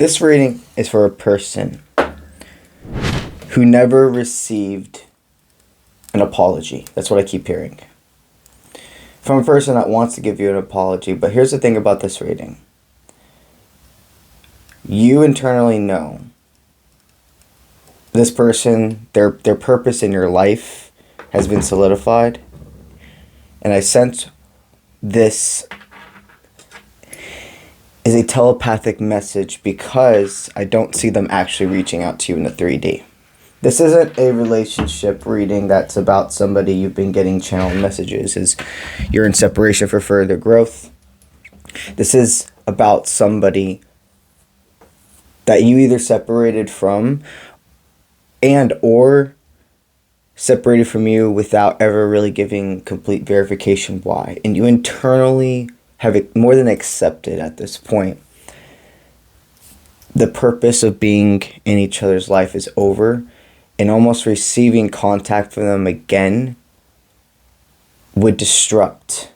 This reading is for a person who never received an apology. That's what I keep hearing. From a person that wants to give you an apology. But here's the thing about this reading. You internally know this person, their purpose in your life has been solidified. And I sense this is a telepathic message because I don't see them actually reaching out to you in the 3D. This isn't a relationship reading that's about somebody you've been getting channeled messages as you're in separation for further growth. This is about somebody that you either separated from and or separated from you without ever really giving complete verification why. And you internally have it more than accepted at this point. The purpose of being in each other's life is over, and almost receiving contact from them again would disrupt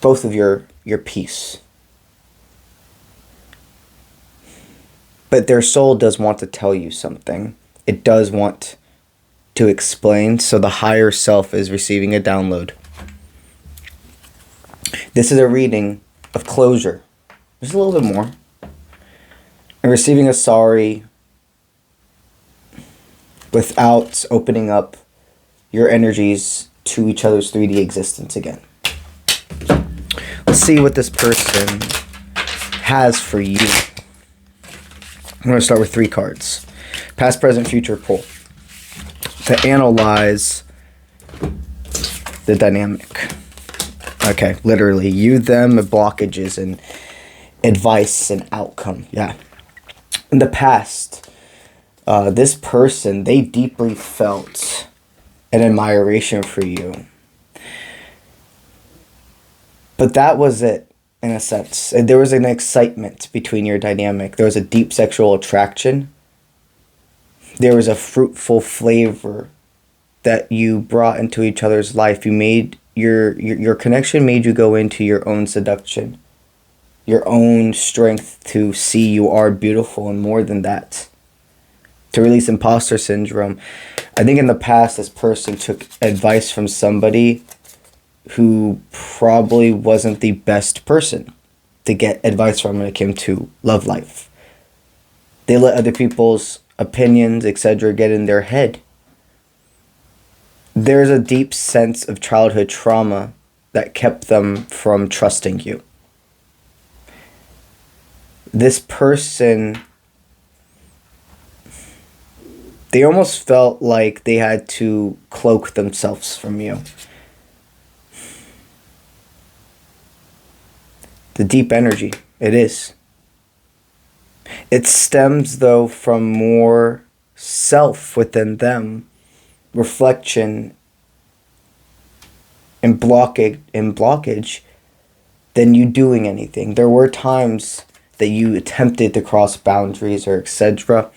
both of your peace. But their soul does want to tell you something. It does want to explain, so the higher self is receiving a download. This is a reading of closure. There's a little bit more. And receiving a sorry without opening up your energies to each other's 3D existence again. Let's see what this person has for you. I'm going to start with 3 cards. Past, present, future pull. To analyze the dynamic. Okay, literally. You, them, blockages, and advice and outcome. Yeah. In the past, this person, they deeply felt an admiration for you. But that was it, in a sense. There was an excitement between your dynamic. There was a deep sexual attraction. There was a fruitful flavor that you brought into each other's life. You made your connection made you go into your own seduction, your own strength to see you are beautiful, and more than that, to release imposter syndrome. I think in the past, this person took advice from somebody who probably wasn't the best person to get advice from when it came to love life. They let other people's opinions, etc., get in their head. There's a deep sense of childhood trauma that kept them from trusting you. This person, they almost felt like they had to cloak themselves from you. The deep energy, it is. It stems, though, from more self within them, reflection and blockage than you doing anything. There were times that you attempted to cross boundaries or etc.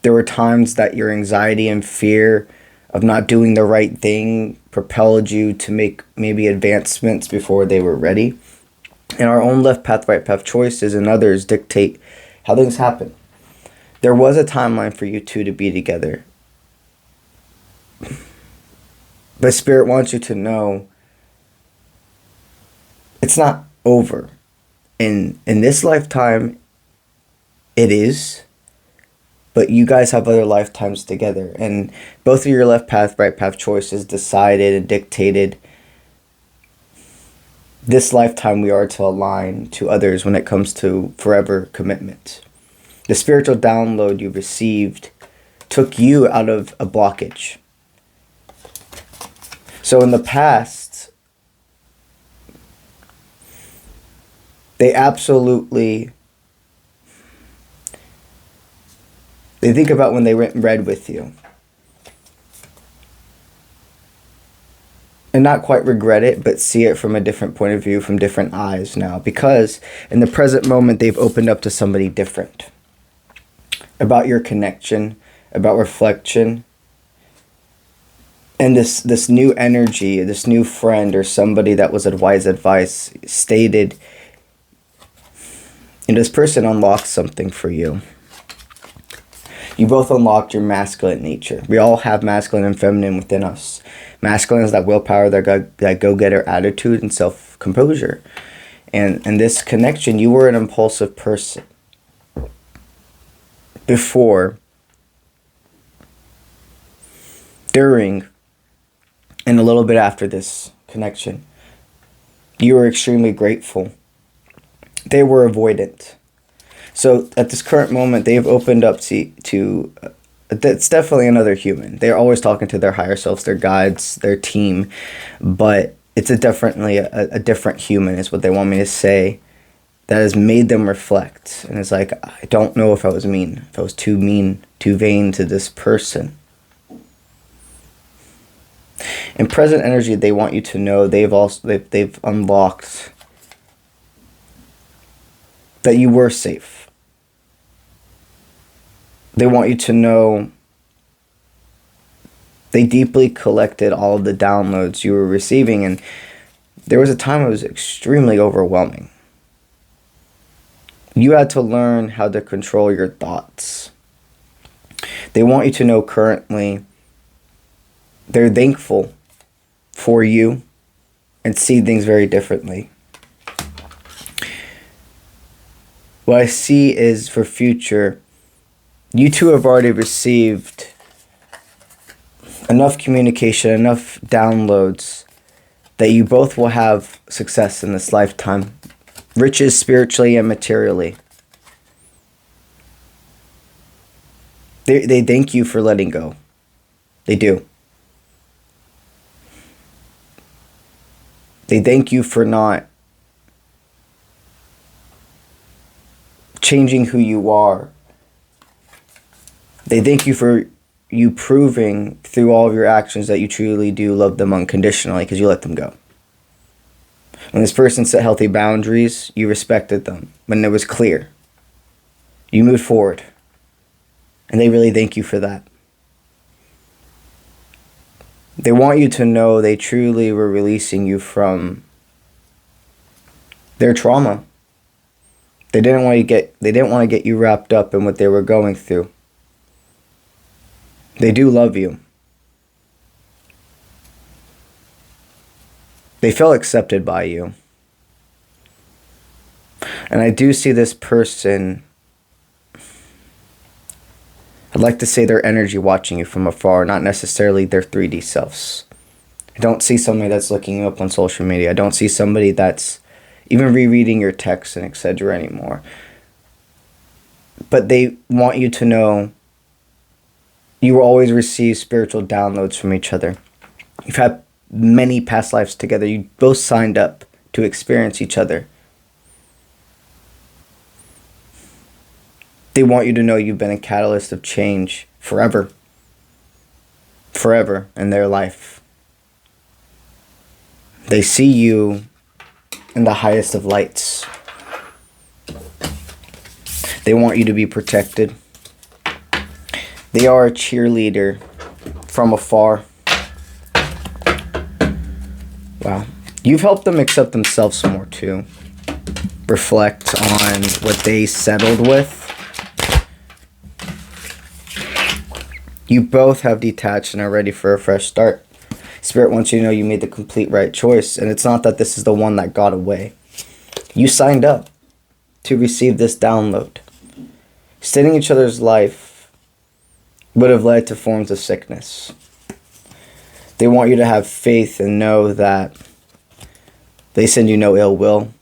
There were times that your anxiety and fear of not doing the right thing propelled you to make maybe advancements before they were ready. And our own left path, right path choices and others dictate how things happen. There was a timeline for you two to be together. But Spirit wants you to know it's not over. In this lifetime, it is. But you guys have other lifetimes together. And both of your left path, right path choices decided and dictated this lifetime we are to align to others when it comes to forever commitment. The spiritual download you received took you out of a blockage. So in the past, they think about when they went and read with you. And not quite regret it, but see it from a different point of view, from different eyes now. Because in the present moment, they've opened up to somebody different. About your connection, about reflection. And this new energy, this new friend or somebody that was wise advice stated, And this person unlocks something for you. You both unlocked your masculine nature. We all have masculine and feminine within us. Masculine is that willpower, that go-getter attitude and self-composure. And in this connection, you were an impulsive person before, during, and a little bit after this connection. You were extremely grateful. They were avoidant. So at this current moment, they've opened up to it's definitely another human. They're always talking to their higher selves, their guides, their team, but it's definitely a different human is what they want me to say, that has made them reflect. And it's like, I don't know if I was mean, if I was too mean, too vain to this person. In present energy, they want you to know they've unlocked that you were safe. They want you to know they deeply collected all of the downloads you were receiving, and there was a time it was extremely overwhelming. You had to learn how to control your thoughts. They want you to know currently they're thankful for you and see things very differently. What I see is for future, you two have already received enough communication, enough downloads that you both will have success in this lifetime. Riches spiritually and materially. They thank you for letting go. They do. They thank you for not changing who you are. They thank you for you proving through all of your actions that you truly do love them unconditionally because you let them go. When this person set healthy boundaries, you respected them. When it was clear, you moved forward. And they really thank you for that. They want you to know they truly were releasing you from their trauma. They didn't want to get you wrapped up in what they were going through. They do love you. They felt accepted by you. And I do see this person, I'd like to say their energy watching you from afar, not necessarily their 3D selves. I don't see somebody that's looking you up on social media. I don't see somebody that's even rereading your texts and etc. anymore. But they want you to know you will always receive spiritual downloads from each other. You've had many past lives together. You both signed up to experience each other. They want you to know you've been a catalyst of change forever. Forever in their life. They see you in the highest of lights. They want you to be protected. They are a cheerleader from afar. Wow. You've helped them accept themselves more too. Reflect on what they settled with. You both have detached and are ready for a fresh start. Spirit wants you to know you made the complete right choice. And it's not that this is the one that got away. You signed up to receive this download. Extending each other's life would have led to forms of sickness. They want you to have faith and know that they send you no ill will.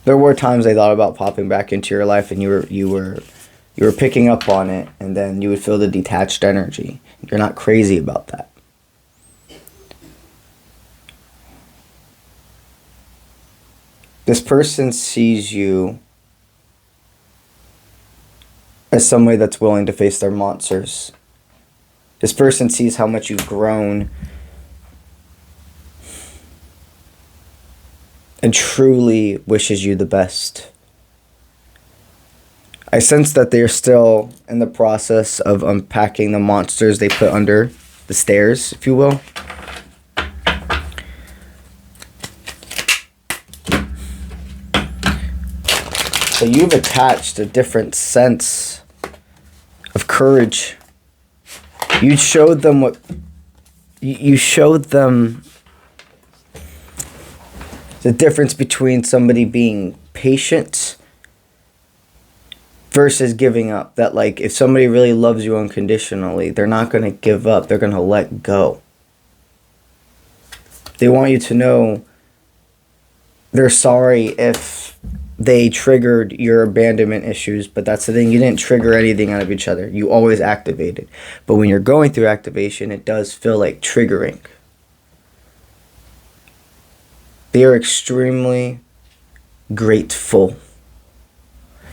There were times they thought about popping back into your life and you were picking up on it, and then you would feel the detached energy. You're not crazy about that. This person sees you as somebody that's willing to face their monsters. This person sees how much you've grown and truly wishes you the best. I sense that they're still in the process of unpacking the monsters they put under the stairs, if you will. So you've attached a different sense of courage. You showed them you showed them the difference between somebody being patient versus giving up. That, like, if somebody really loves you unconditionally, they're not going to give up. They're going to let go. They want you to know they're sorry if they triggered your abandonment issues, but that's the thing. You didn't trigger anything out of each other. You always activated. But when you're going through activation, it does feel like triggering. They are extremely grateful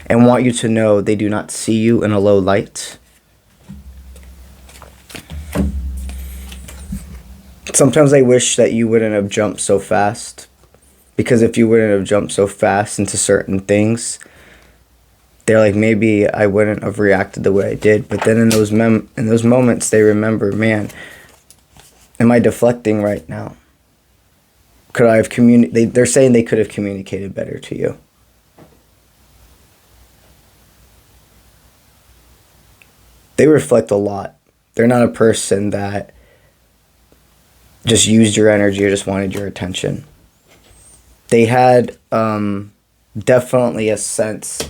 and want you to know they do not see you in a low light. Sometimes I wish that you wouldn't have jumped so fast, because if you wouldn't have jumped so fast into certain things, they're like, maybe I wouldn't have reacted the way I did. But then in those moments, they remember, man, am I deflecting right now? Could I have they're saying they could have communicated better to you. They reflect a lot. They're not a person that just used your energy or just wanted your attention. They had definitely a sense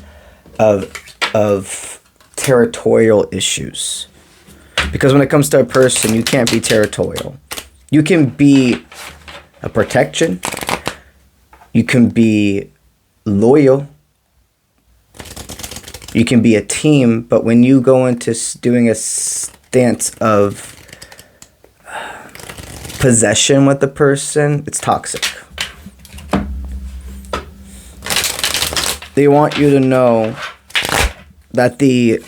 of territorial issues. Because when it comes to a person, you can't be territorial. You can be a protection. You can be loyal. You can be a team. But when you go into doing a stance of possession with the person, it's toxic. They want you to know that the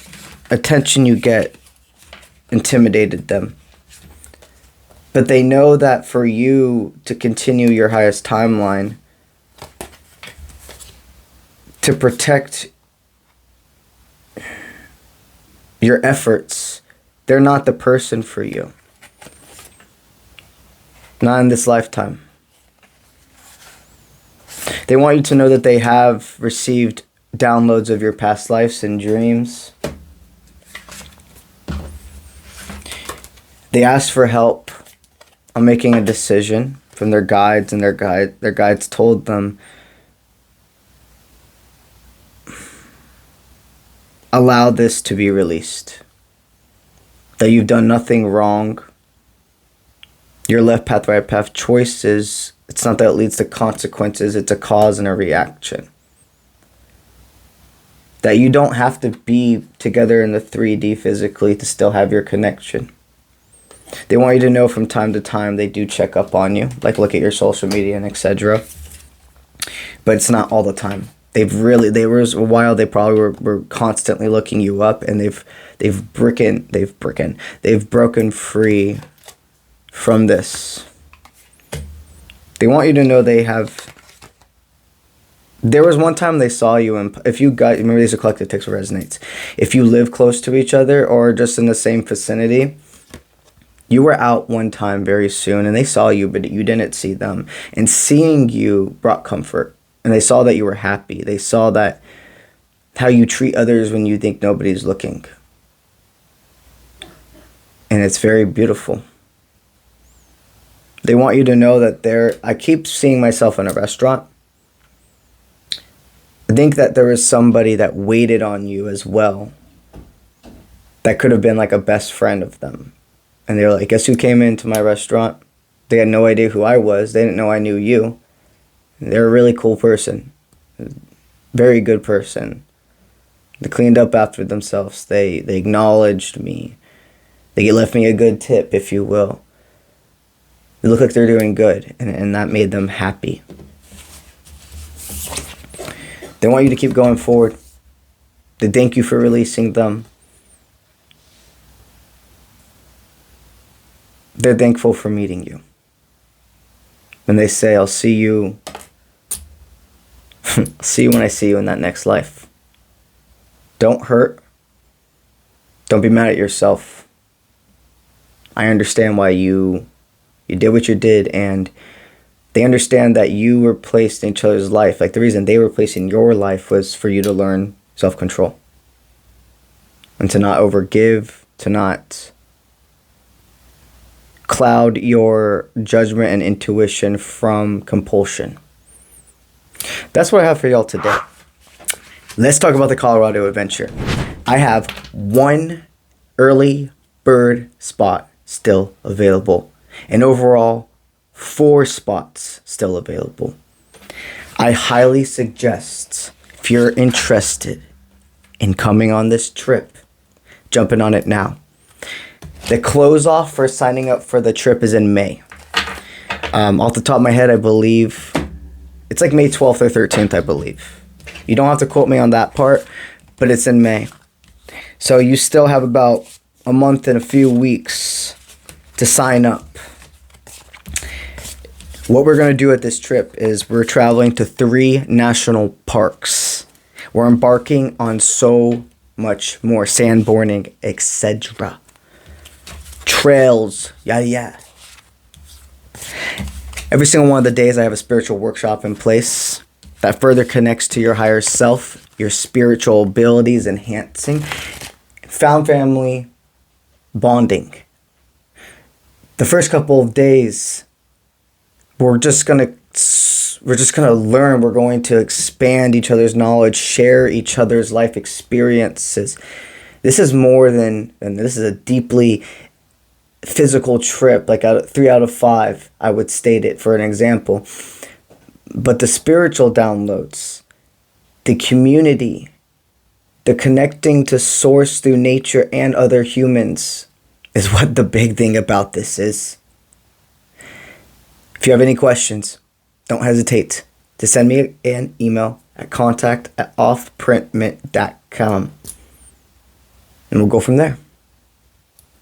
attention you get intimidated them. But they know that for you to continue your highest timeline, to protect your efforts, they're not the person for you. Not in this lifetime. They want you to know that they have received downloads of your past lives and dreams. They asked for help on making a decision from their guides, and their guides told them, allow this to be released. That you've done nothing wrong. Your left path, right path choices, it's not that it leads to consequences, it's a cause and a reaction. That you don't have to be together in the 3D physically to still have your connection. They want you to know from time to time they do check up on you, like look at your social media and etc. But it's not all the time. There was a while they probably were constantly looking you up, and they've broken free from this. They want you to know they have. There was one time they saw you, and if you got, remember these are collective ticks or resonates. If you live close to each other or just in the same vicinity, you were out one time very soon, and they saw you, but you didn't see them. And seeing you brought comfort, and they saw that you were happy. They saw that how you treat others when you think nobody's looking, and it's very beautiful. They want you to know that I keep seeing myself in a restaurant. I think that there was somebody that waited on you as well. That could have been like a best friend of them. And they were like, guess who came into my restaurant? They had no idea who I was. They didn't know I knew you. They're a really cool person. Very good person. They cleaned up after themselves. They acknowledged me. They left me a good tip, if you will. They look like they're doing good, and that made them happy. They want you to keep going forward. They thank you for releasing them. They're thankful for meeting you. And they say, I'll see you. I'll see you when I see you in that next life. Don't hurt. Don't be mad at yourself. I understand why you did what you did, and They understand that you were placed in each other's life. Like the reason they were placed in your life was for you to learn self-control. And to not overgive, to not cloud your judgment and intuition from compulsion. That's what I have for y'all today. Let's talk about the Colorado adventure. I have one early bird spot still available, and overall 4 spots still available. I highly suggest, if you're interested in coming on this trip, jumping on it now. The close off for signing up for the trip is in May. Off the top of my head, I believe it's like May 12th or 13th, I believe. You don't have to quote me on that part, but it's in May. So you still have about a month and a few weeks to sign up. What we're going to do at this trip is we're traveling to 3 national parks. We're embarking on so much more. Sandboarding, etc. Trails, yada yada. Every single one of the days I have a spiritual workshop in place that further connects to your higher self, your spiritual abilities enhancing, found family bonding. The first couple of days, we're just gonna learn. We're going to expand each other's knowledge, share each other's life experiences. This is more than this is a deeply physical trip. Like 3 out of 5, I would state it for an example. But the spiritual downloads, the community, the connecting to source through nature and other humans is what the big thing about this is. If you have any questions, don't hesitate to send me an email at contact@offprintmint.com. And we'll go from there.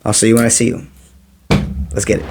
I'll see you when I see you. Let's get it.